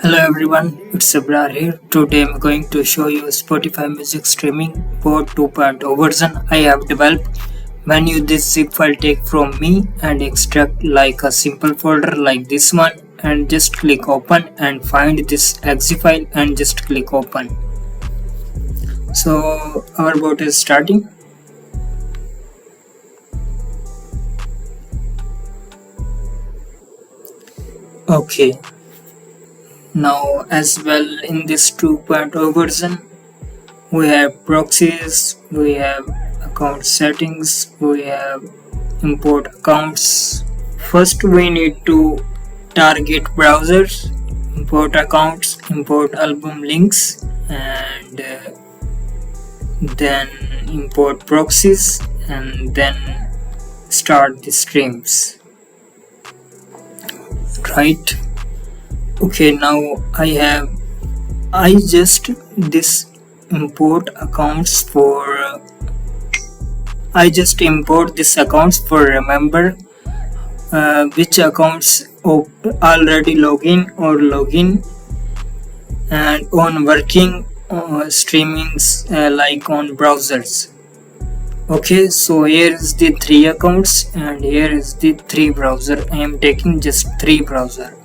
Hello everyone, it's Abrar here. Today I'm going to show you Spotify music streaming port 2.0 version I have developed. When you this zip file take from me and extract like a simple folder like this one and just click open and find this exe file and just click open. So our bot is starting. Okay. Now as well in this 2.0 version we have proxies, we have account settings, we have import accounts. First we need to target browsers, import accounts, import album links, and then import proxies and then start the streams. Right. Okay, now I just this import accounts for I just import this accounts for remember which accounts already login or login and on working streamings like on browsers. Okay, so here is the 3 accounts and here is the 3 browser. I am taking just 3 browser.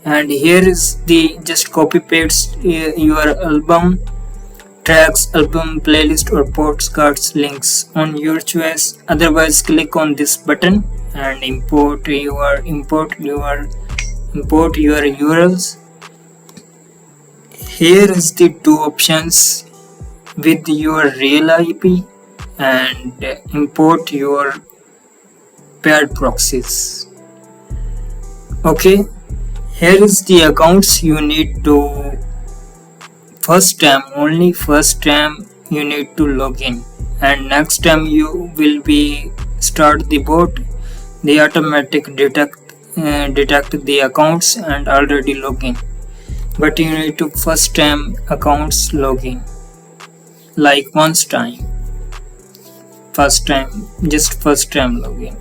And here is the just copy paste your album tracks, album playlist or postcards links on your choice. Otherwise click on this button and import your URLs. Here is the 2 options with your real IP and import your paired proxies. Okay. Here is the accounts you need to first time you need to log in, and next time you will be start the bot, they automatic detect the accounts and already login. But you need to first time accounts login like first time login.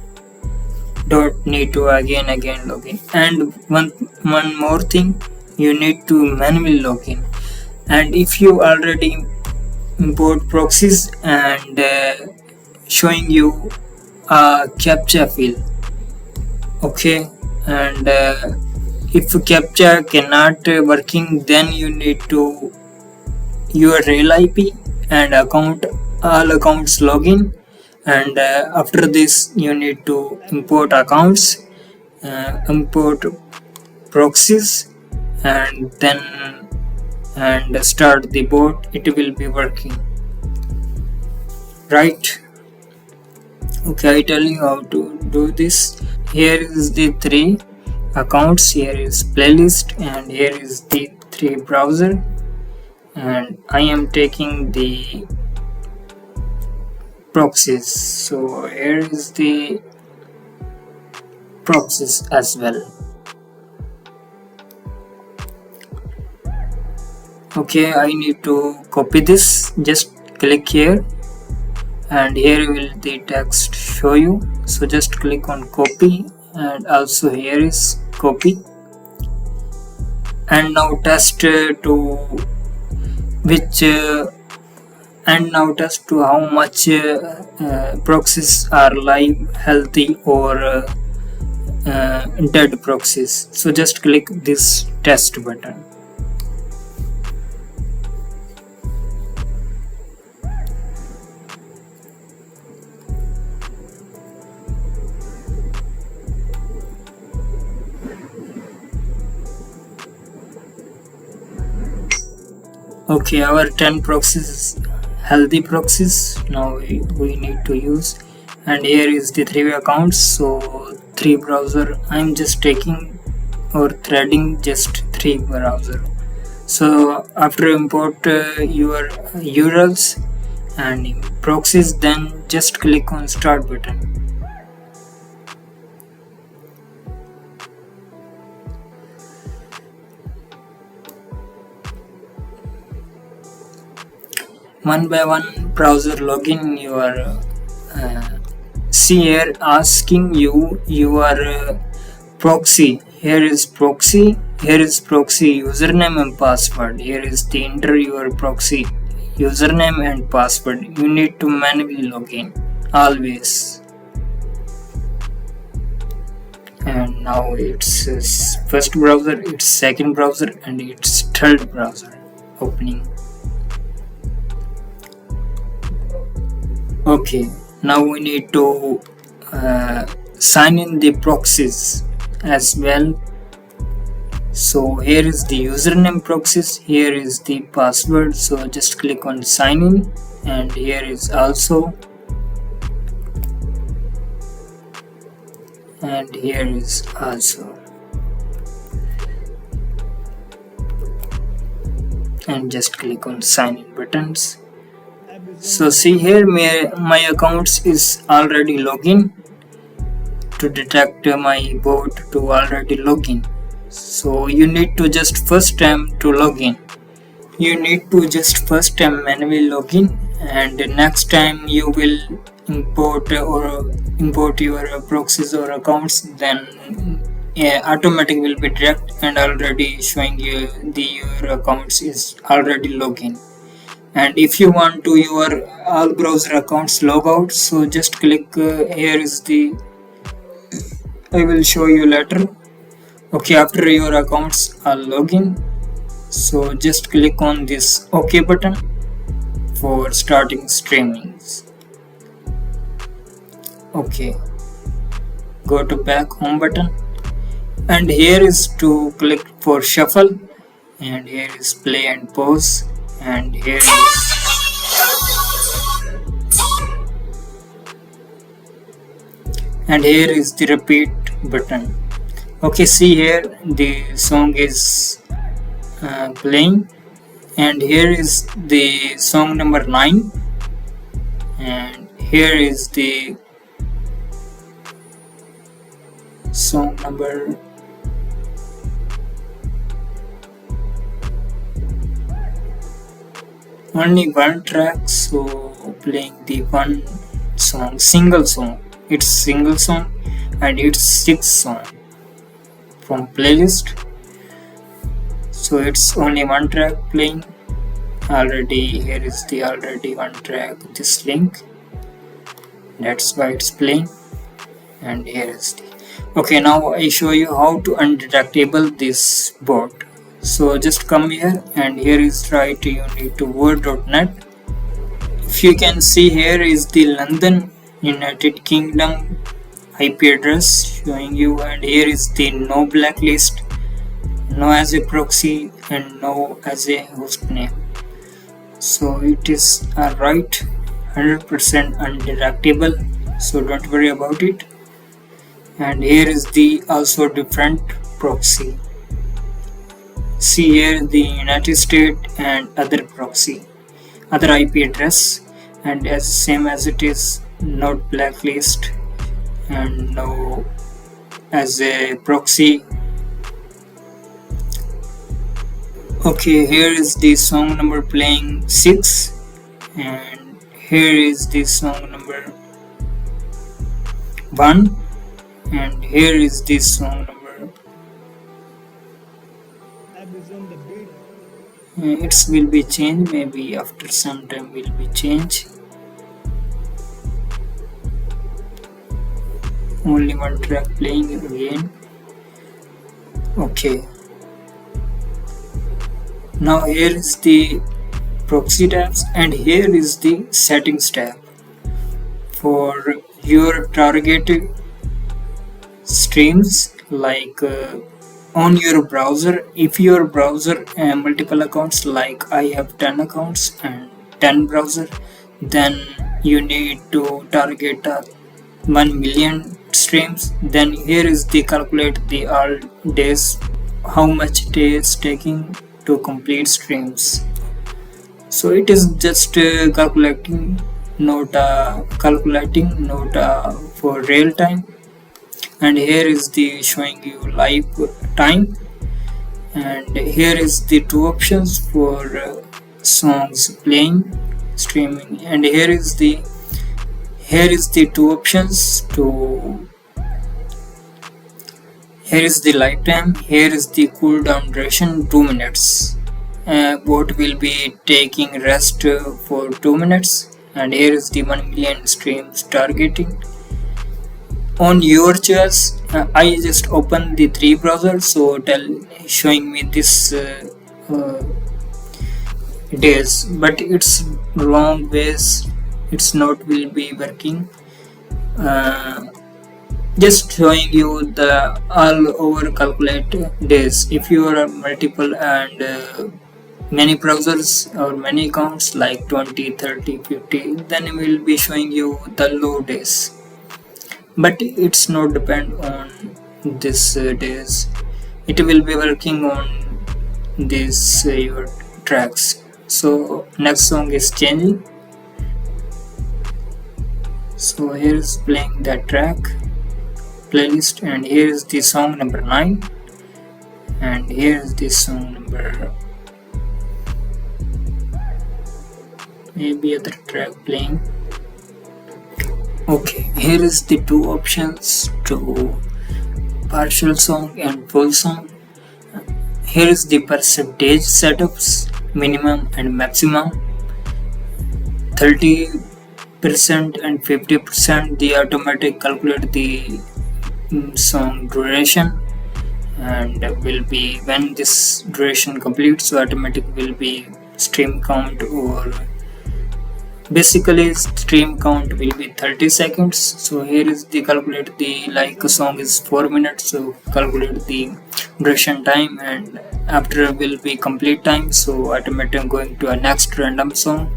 Don't need to again login. And one more thing, you need to manually login. And if you already import proxies and showing you a captcha field, okay, and if captcha cannot working, then you need to your real IP and all accounts login. And after this you need to import accounts, import proxies and start the bot. It will be working, right? Okay, I tell you how to do this. Here is the 3 accounts, here is playlist and here is the 3 browser, and I am taking the proxies. So here is the proxies as well. Okay, I need to copy this. Just click here and here will the text show you. So just click on copy and also here is copy. And now test how much proxies are live, healthy or dead proxies. So just click this test button. Okay, our 10 proxies healthy proxies now we need to use, and here is the 3 accounts, so 3 browser. I'm just taking or threading just 3 browser. So after import your URLs and proxies, then just click on start button. One by one browser login your see here asking you your proxy. Here is proxy Here is proxy username and password. Here is the enter your proxy username and password. You need to manually log in always. And now it's first browser, its second browser, and its third browser opening. Okay, now we need to sign in the proxies as well. So here is the username proxies, here is the password, so just click on sign in, and here is also, and here is also, and just click on sign in buttons. So see here my accounts is already login. To detect my bot to already login, so you need to just first time to login. You need to just first time manually login, and next time you will import your proxies or accounts, then automatic will be direct and already showing you your accounts is already login. And if you want to your all browser accounts log out, so just click here is the, I will show you later. Okay, after your accounts are login, so just click on this OK button for starting streamings. Okay, go to back home button, and here is to click for shuffle, and here is play and pause, and here is the repeat button. Okay, see here the song is playing, and here is the song number 9, and here is the song number only one track, so playing the one song, single song. It's single song, and it's 6 song from playlist, so it's only one track playing already. Here is the already one track, this link, that's why it's playing, and here is the, okay, now I show you how to undetectable this bot. So just come here, and here is right, you need to word.net. If you can see, here is the London United Kingdom IP address showing you, and here is the no blacklist, no as a proxy, and no as a host name. So it is right 100% undetectable, so don't worry about it. And here is the also different proxy. See here the United States and other proxy, other IP address, and as same as it is, not blacklist and no as a proxy. Okay, here is the song number playing 6, and here is the song number 1, and here is the song number. It will be changed, maybe after some time will be changed. Only one track playing again. Okay, now here is the proxy tabs, and here is the settings tab for your targeted streams, like on your browser. If your browser multiple accounts, like I have 10 accounts and 10 browser, then you need to target 1 million streams. Then here is the calculate the all days, how much days taking to complete streams. So it is just calculating, not for real time. And here is the showing you live time, and here is the 2 options for songs playing, streaming, and here is the 2 options to Here is the lifetime. Here is the cooldown duration 2 minutes. Bot will be taking rest for 2 minutes. And here is the 1 million streams targeting. On your choice, I just open the 3 browsers, so showing me this uh, days, but it's wrong ways. It's not will be working. Uh, just showing you the all over calculate days. If you are multiple and many browsers or many accounts like 20, 30, 50, then it will be showing you the low days. But it's not depend on this days. It will be working on this your tracks. So next song is changing. So here is playing that track playlist, and here is the song number 9, and here is the song number maybe other track playing. Okay, here is the 2 options to partial song and full song. Here is the percentage setups, minimum and maximum. 30% and 50% the automatic calculate the song duration, and will be when this duration completes, so automatic will be stream count, or basically stream count will be 30 seconds. So here is the calculate the like a song is 4 minutes, so calculate the duration time, and after will be complete time, so automatic going to a next random song,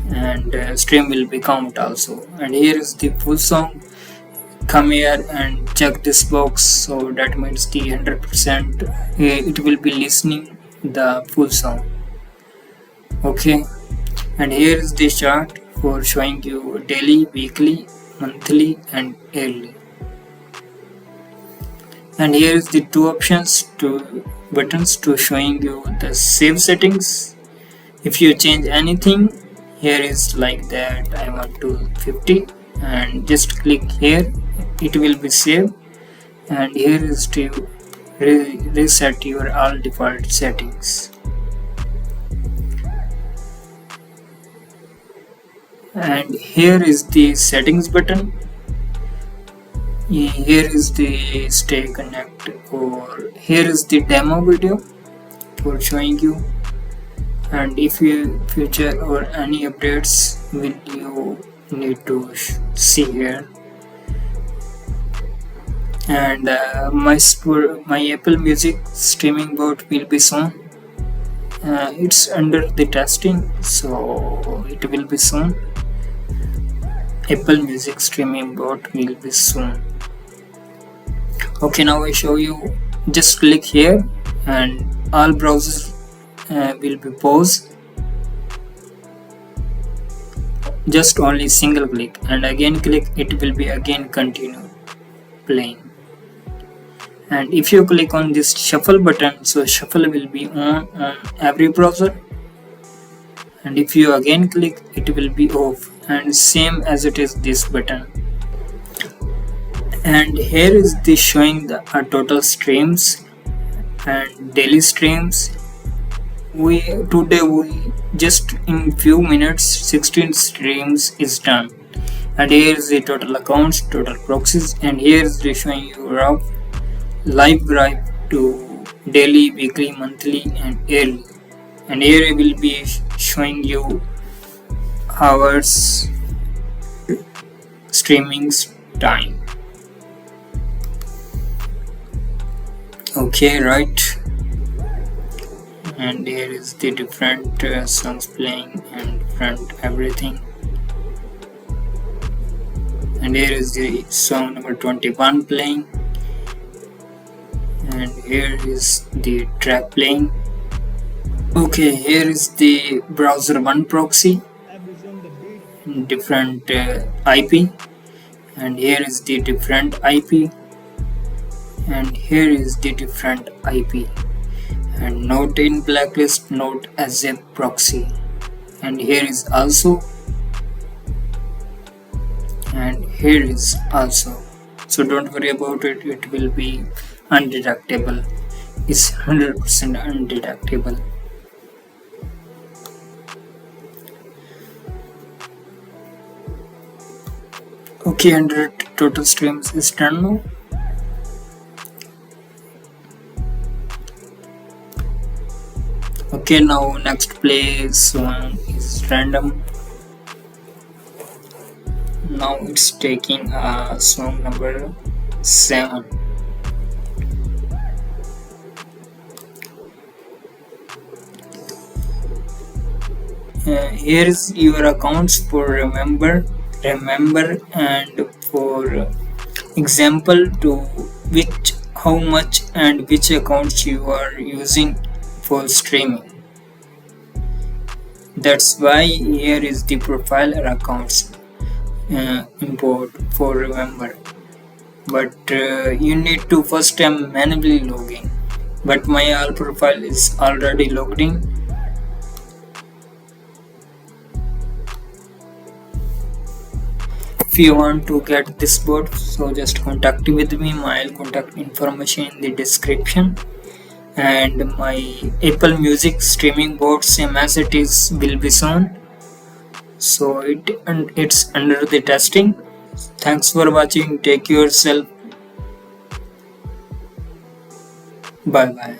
and stream will be count also. And here is the full song. Come here and check this box, so that means the 100% it will be listening the full song. Okay, and here is the chart for showing you daily, weekly, monthly and yearly. And here is the 2 options to buttons to showing you the save settings. If you change anything, here is like that I want to 50, and just click here, it will be saved. And here is to reset your all default settings. And here is the settings button. Here is the stay connect, or here is the demo video for showing you. And if you future or any updates will you need to see here. And my Apple Music streaming bot will be soon. It's under the testing, so it will be soon. Apple Music streaming bot will be soon. Okay, now I show you. Just click here, and all browsers will be paused. Just only single click, and again click, it will be again continue playing. And if you click on this shuffle button, so shuffle will be on every browser, and if you again click, it will be off, and same as it is this button. And here is the showing the total streams and daily streams. Today we just in few minutes 16 streams is done. And here is the total accounts, total proxies, and here is the showing you rough live graph to daily, weekly, monthly and yearly. And here I will be showing you hours streaming time. Okay, right. And here is the different songs playing and different everything. And here is the song number 21 playing, and here is the track playing. Okay, here is the browser 1 proxy, different IP, and here is the different IP, and here is the different IP, and not in blacklist, not as a proxy, and here is also, and here is also. So don't worry about it, it will be undeductible. It's 100% undeductible. Okay, 100 total streams is done now. Okay, now next play song is random. Now it's taking song number 7. Here is your accounts for remember, and for example to which, how much, and which accounts you are using for streaming. That's why here is the profile or accounts import for remember. But you need to first time manually logging. But my all profile is already logged in. If you want to get this bot, so just contact with me. My contact information in the description. And my Apple Music streaming bot same as it is will be shown. So it's under the testing. Thanks for watching. Take yourself. Bye bye.